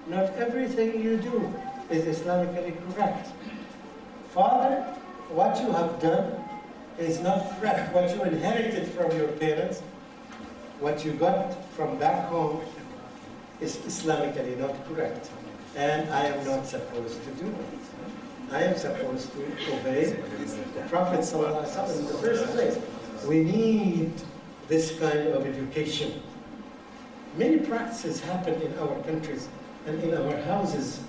not everything you do is Islamically correct. Father, what you have done is not correct. What you inherited from your parents, what you got from back home, is Islamically not correct. And I am not supposed to do it. I am supposed to obey the Prophet ﷺ in the first place. We need this kind of education. Many practices happen in our countries and in our houses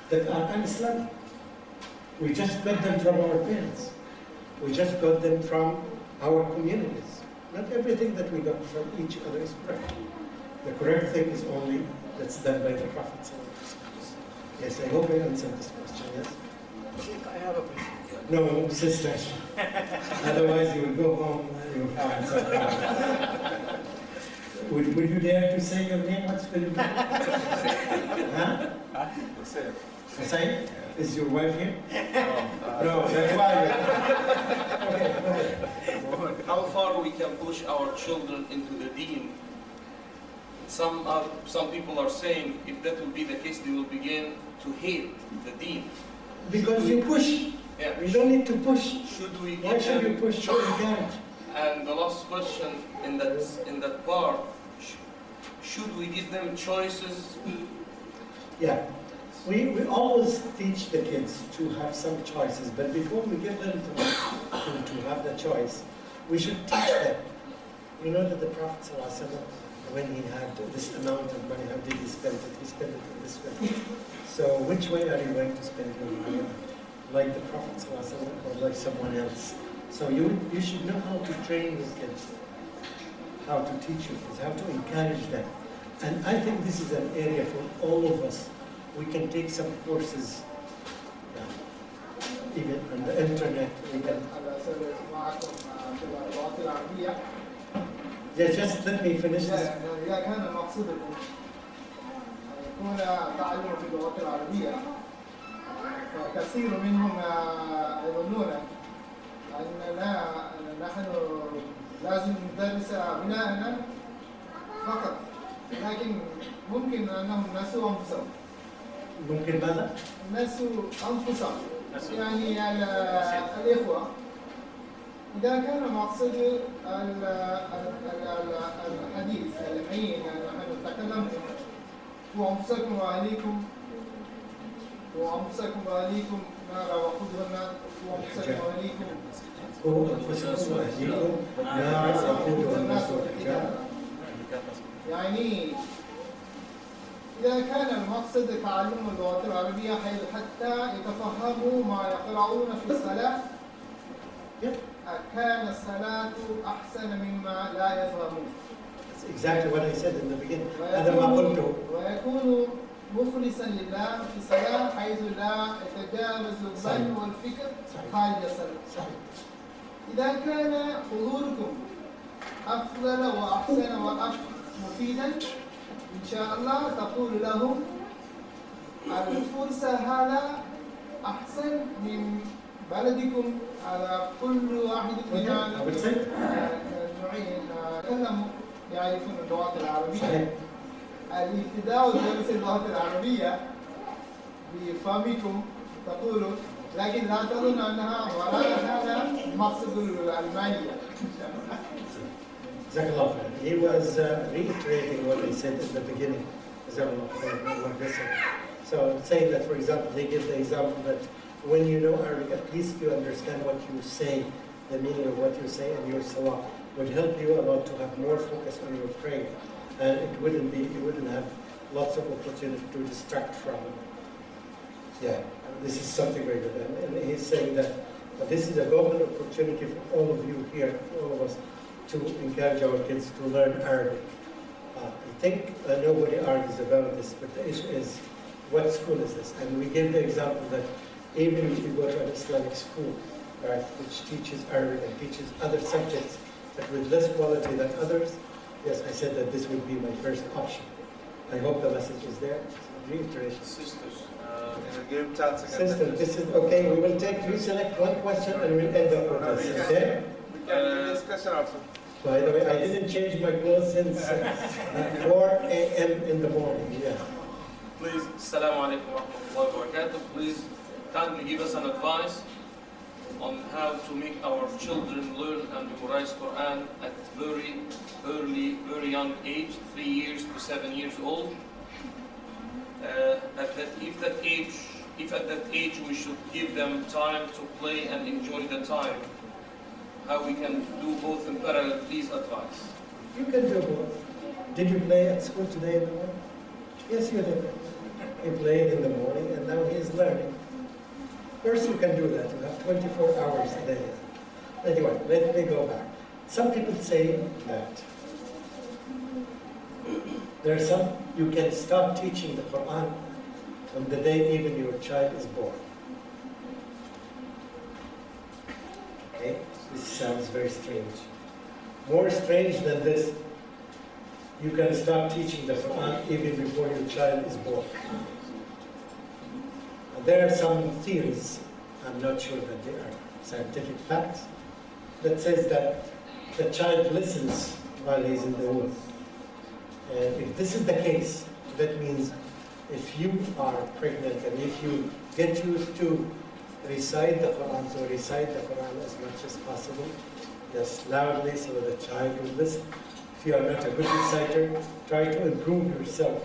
that are un-Islamic. We just got them from our parents. We just got them from our communities. Not everything that we got from each other is correct. The correct thing is only that's done by the Prophet ﷺ. Yes, I hope I answered this question, yes? I have a question. No, sisters. Otherwise you will go home and you will find some problem. Would you dare to say your name? What's going to be? Huh? Hussein? Is your wife here? No, that's why. Okay. How far we can push our children into the deen? Some people are saying if that will be the case, they will begin to hate the deen. Because you push. Yeah. You don't need to push. Should we Why should you push? Should you encourage? And the last question in that part, should we give them choices? Yeah. We always teach the kids to have some choices, but before we give them to have the choice, we should teach them. You know that the Prophet ﷺ, when he had this amount of money, how did he spend it? He spent it in this way. So which way are you going to spend your money? Like the Prophet ﷺ or like someone else? So you should know how to train your kids, how to teach your kids, how to encourage them. And I think this is an area for all of us. We can take some courses, even on the internet. We can. Yeah, just let me finish this. إذا كان مقصودكم يكون تعلم في اللغة العربية فكثير منهم يظنون أننا نحن لازم ندرس أبنائنا فقط، لكن ممكن أنهم نسوا أنفسهم. ممكن ماذا؟ نسوا أنفسهم. يعني الإخوة إذا كان مقصد الحديث الحين نحن نتكلم وأنفسكم وأهليكم نارا وقودها وأنفسكم وأهليكم نارا وقودها الناس والحجارة. يعني إذا كان المقصد تعلم اللغة العربية حتى يتفهموا ما يقرؤون في الصلاة، كان الصلاة أحسن مما لا يفهمون. That's exactly what I said in the beginning. هذا ما قلته. ويكون مخلصا لله في الصلاة حيث لا يتجاوز الظن والفكر خارج الصلاة. إذا كان حضوركم أفضل وأحسن ومفيدا إن شاء الله تقول لهم الفرصة هذا أحسن من بلدكم على كل واحد منا نتكلم يعرفون اللغة العربية. الابتداء درس اللغة العربية بفهمكم تقولوا، لكن لا تظن أنها وراء هذا مقصد المالية. He was reiterating what I said in the beginning. So saying that, for example, they give the example that when you know Arabic, at least you understand what you say, the meaning of what you say, and your salah would help you a lot to have more focus on your prayer. And you wouldn't have lots of opportunity to distract from it. Yeah, this is something very good. And he's saying that this is a golden opportunity for all of you here, for all of us, to encourage our kids to learn Arabic. I think nobody argues about this, but the issue is, what school is this? And we gave the example that even if you go to an Islamic school, right, which teaches Arabic and teaches other subjects, but with less quality than others, yes, I said that this would be my first option. I hope the message is there. Reiteration. Sisters, Sister, this is okay. We will take, you select one question and we'll end up with this, okay? Discussion also. By the way, I didn't change my clothes since 4 a.m. in the morning, yeah. please. Assalamu alaikum wa rahmatullahi wa barakatuh. Please kindly give us an advice on how to make our children learn and memorize Quran at very early, very young age, 3 years to 7 years old. If at that age we should give them time to play and enjoy the time, how we can do both in parallel, please advise. You can do both. Did you play at school today in the morning? Yes, you did. He played in the morning and now he is learning. Of course you can do that. You have 24 hours a day. Anyway, let me go back. Some people say that there are some, you can start teaching the Quran on the day even your child is born. Okay? This sounds very strange. More strange than this, you can start teaching the Quran even before your child is born. There are some theories, I'm not sure that they are scientific facts, that says that the child listens while he's in the womb. And if this is the case, that means if you are pregnant and if you get used to recite the Quran, so recite the Quran as much as possible, just loudly so the child will listen. If you are not a good reciter, try to improve yourself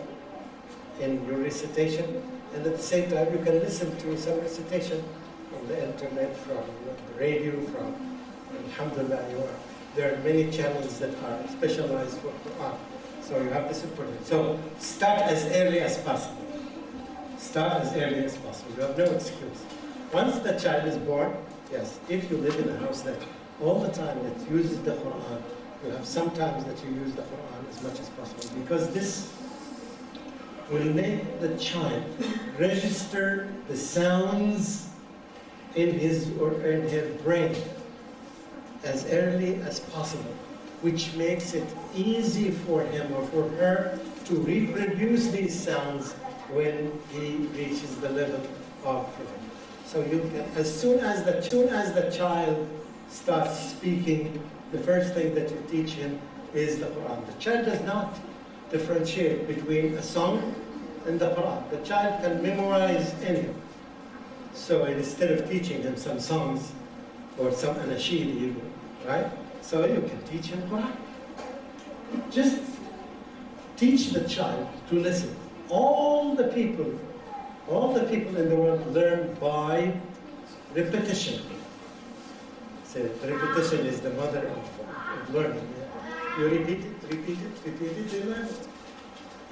in your recitation, and at the same time you can listen to some recitation on the internet, from the radio, from alhamdulillah, there are many channels that are specialized for Quran. So you have this important. So start as early as possible. Start as early as possible. You have no excuse. Once the child is born, yes, if you live in a house that all the time that uses the Quran, you have sometimes that you use the Quran as much as possible, because this will make the child register the sounds in his or in her brain as early as possible, which makes it easy for him or for her to reproduce these sounds when he reaches the level of Quran. So you can, as soon as the child starts speaking, the first thing that you teach him is the Quran. The child does not differentiate between a song and the Quran. The child can memorize anything. So instead of teaching him some songs or some anashid even, right? So you can teach him Quran. Just teach the child to listen. All the people in the world learn by repetition. So repetition is the mother of learning. You repeat it, they learn it.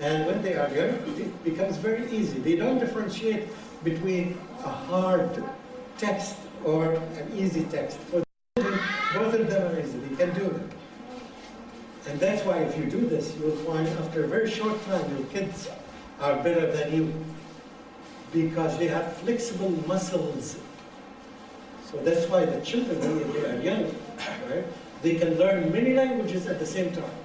And when they are young, it becomes very easy. They don't differentiate between a hard text or an easy text. For them, both of them are easy. They can do it. And that's why if you do this, you will find after a very short time, your kids are better than you, because they have flexible muscles. So that's why the children, when they are young, right, they can learn many languages at the same time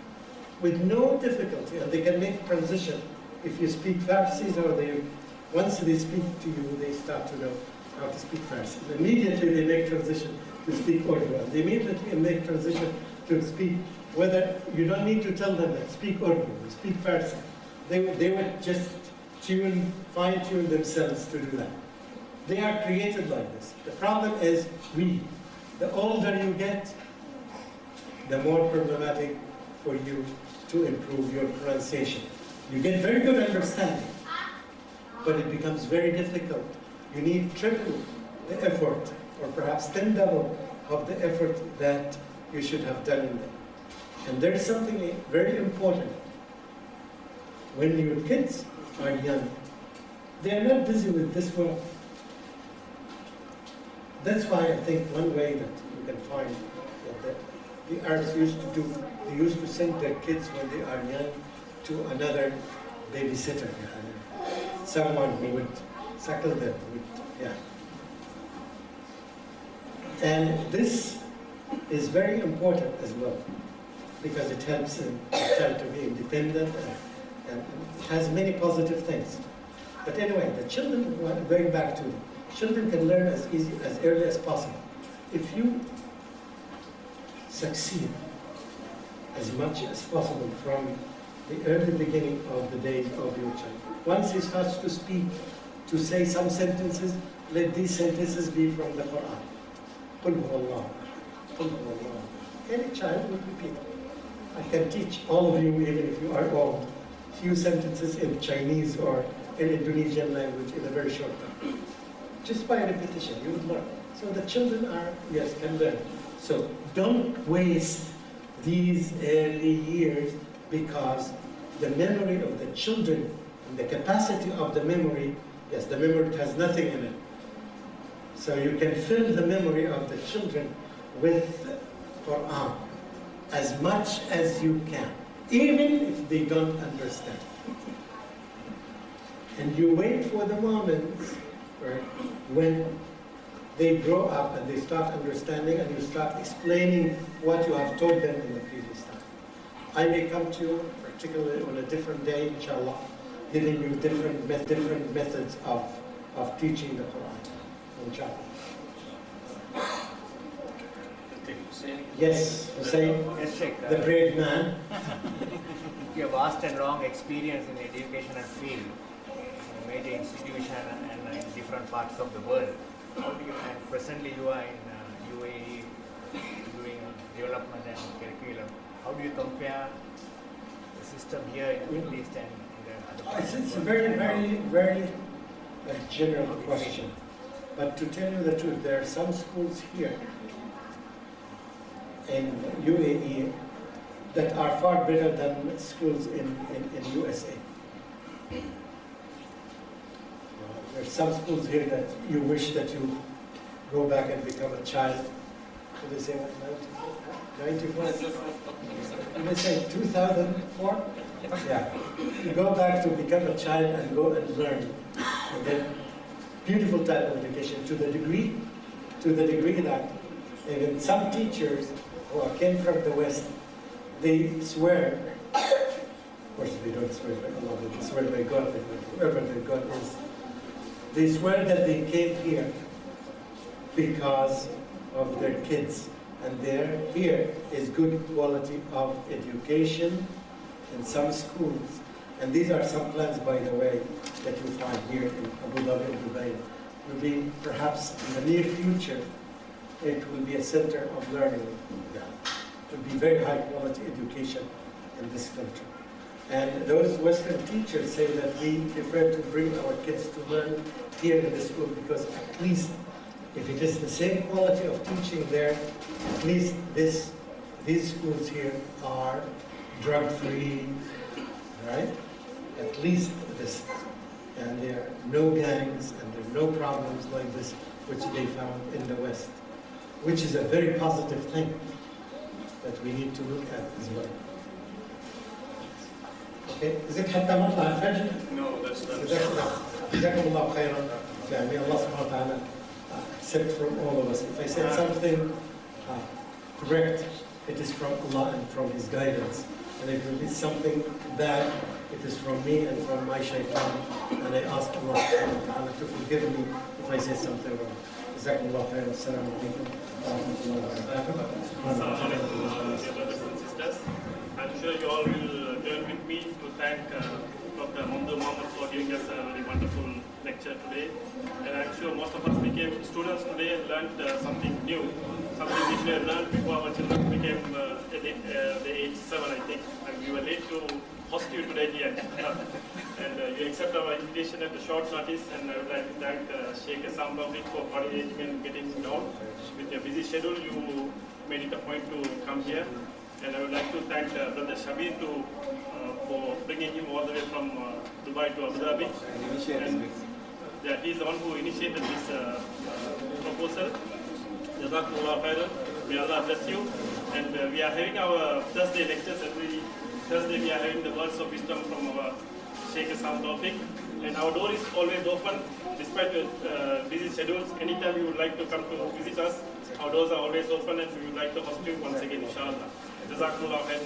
with no difficulty, and they can make transition. If you speak Farsi, or once they speak to you, they start to know how to speak Farsi. Immediately they make transition to speak Urdu. And they immediately make transition to speak, whether you don't need to tell them that speak Urdu, speak Farsi. They would just fine-tune themselves to do that. They are created like this. The problem is the older you get, the more problematic for you to improve your pronunciation. You get very good understanding, but it becomes very difficult. You need triple the effort, or perhaps 10 double of the effort that you should have done in them. And there is something very important. When your kids are young, they are not busy with this world. That's why I think one way that you can find that the Arabs used to do, they used to send their kids when they are young to another babysitter, someone who would suckle them. And this is very important as well, because it helps the child to be independent and it has many positive things. But anyway, the children, going back to them, children can learn as early as possible. If you succeed as much as possible from the early beginning of the days of your child. Once he starts to speak, to say some sentences, let these sentences be from the Quran. قُلْ هُوَ اللَّهُ أَحَدٌ قُلْ هُوَ اللَّهُ أَحَدٌ. Any child will repeat. I can teach all of you, even if you are old, few sentences in Chinese or in Indonesian language in a very short time. Just by repetition, you would learn. So the children are, yes, can learn. So don't waste these early years, because the memory of the children and the capacity of the memory, yes, the memory has nothing in it. So you can fill the memory of the children with Quran as much as you can, even if they don't understand. And you wait for the moments, right, when they grow up and they start understanding, and you start explaining what you have told them in the previous time. I may come to you, particularly on a different day, inshallah, giving you different methods of teaching the Quran, inshallah. Yes, Hussein, Yes, Sheikh. the brave man. You have vast and long experience in the educational field, in major institution and in different parts of the world. How do you, and presently you are in UAE doing development and curriculum. How do you compare the system here in the Middle East and in the other parts? It's a very general question. But to tell you the truth, there are some schools here in UAE that are far better than schools in USA. There are some schools here that you wish that you go back and become a child. What do they say, 94? Did they say 2004? Yeah. You go back to become a child and go and learn. And then beautiful type of education to the degree that even some teachers who came from the West, they swear, of course they don't swear by Allah, they swear by God, whoever their God is. They swear that they came here because of their kids, and here is good quality of education in some schools. And these are some plans, by the way, that you find here in Abu Dhabi and Dubai. Will be perhaps in the near future, it will be a center of learning. It will be very high quality education in this country. And those Western teachers say that we prefer to bring our kids to learn here in the school, because at least if it is the same quality of teaching there, at least these schools here are drug-free, right? At least this. And there are no gangs and there are no problems like this, which they found in the West, which is a very positive thing that we need to look at as well. Okay, is it حتى مطلع الفجر؟ No, that's not. جزاكم الله خيرا. May Allah subhanahu wa ta'ala accept from all of us. If I said something correct, it is from Allah and from His guidance. And if it is something bad, it is from me and from my shaitan. And I ask Allah subhanahu wa ta'ala to forgive me if I say something wrong. جزاكم الله خيرا. السلام عليكم ورحمة الله وبركاته. Dear brothers and sisters, I'm sure you all will join with me to thank Dr.Mamdouh Muhammed for giving us a very wonderful lecture today. And I'm sure most of us became students today and learned something new, something which we had learned before our children became the age 7, I think. And we were late to host you today here. And you accept our invitation at a short notice, and I would like to thank Sheikh Islam Islamic for coordinating and getting down. With your busy schedule, you made it a point to come here. And I would like to thank Brother Shabir for bringing him all the way from Dubai to Abu Dhabi. And he is the one who initiated this proposal. Jazakumullah khairan. May Allah bless you. And we are having our Thursday lectures. Every Thursday we are having the words of wisdom from our Sheikh Islam Tawfiq. And our door is always open, despite your busy schedules. Anytime you would like to come to visit us, our doors are always open, and we would like to host you once again, inshallah. Jazakumullah khairan.